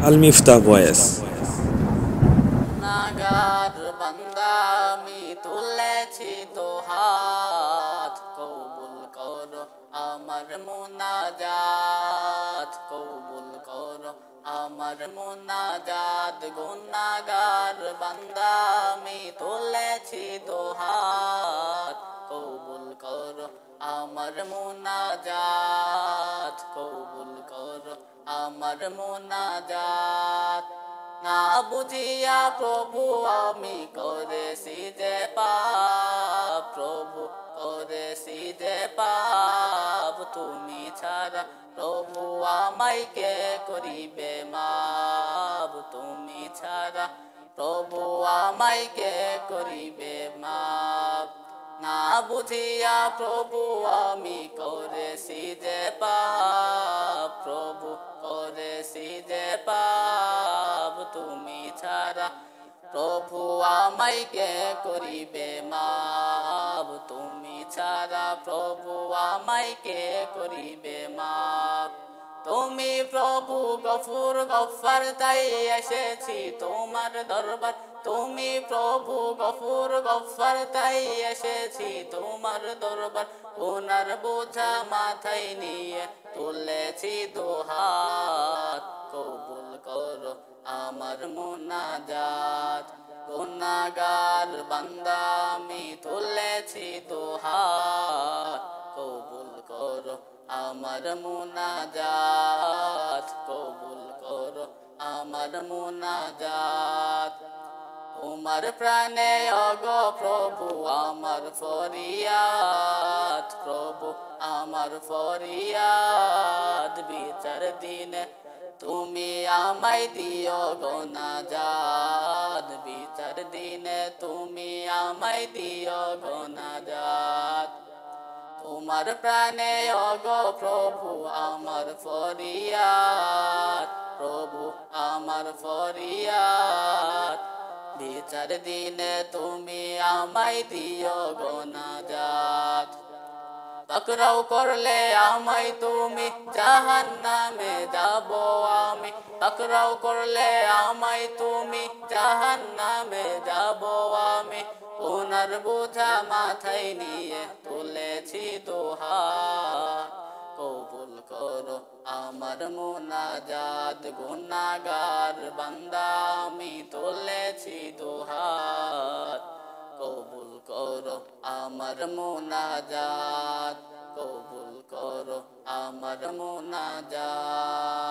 আল Miftah voice. নাগার বান্দা আমি তুলেছি তো হাত, কবুল করো আমার মুনাজাত, কবুল করো আমার মুনাজাত। গুনাহগার বান্দা আমি তুলেছি তো হাত, কবুল করো আমার মুনাজাত, কবুল করো আমার মুনাজাত। না বুঝিয়া প্রভু আমি করেছি যে পাপ, প্রভু করেছি যে পাপ, তুমি ছাড়া প্রভু আমায় কে করিবে মাপ, তুমি ছাড়া প্রভু আমায় কে করিবে মাপ। না বুঝিয়া প্রভু আমি করেছি যে পাপ, প্রভু করেছি যে পাপ, তুমি ছাড়া প্রভু আমায় কে করিবে মাপ, তুমি ছাড়া প্রভু আমায় কে করিবে মাপ। তুমি প্রভু গফুর গফফার, তাই এসেছি তোমার দরবার। তুমি প্রভু গফুর গফফার, তাই এসেছি তোমার দরবার। গুনার বোঝা মাথায় নিয়ে তুলেছি দুহাত, কবুল করো আমার মুনাজাত। গুনাহগার বান্দা আমি তুলেছি দুহাত, কবুল করো আমার মুনাজাত, কবুল করো আমার মুনাজাত। তোমার প্রাণে অগো প্রভু আমার ফরিয়াদ, প্রভু আমার ফরিয়াদ। বিচার দিনে তুমি আমায় দিও গো নাজাত, বিচার দিনে তুমি আমায় দিও গো নাজাত। তোমার প্রাণে অগো প্রভু আমার ফরিয়াদ, প্রভু আমার ফরিয়াদ। বিচার দিনে তুমি আমায় দিও গো নাজাত। পাকড়াও করলে আমায় তুমি জাহান্নামে যাব আমি, পাকড়াও করলে আমায় তুমি জাহান্নামে যাব আমি। গুনার বোঝা মাথায় নিয়ে তুলেছি দুহাত, কবুল করো আমার মুনাজাত। গুনাহগার বান্দা আমি তুলেছি দুহাত, কবুল করো আমার মুনাজাত, কবুল করো আমার মুনাজাত।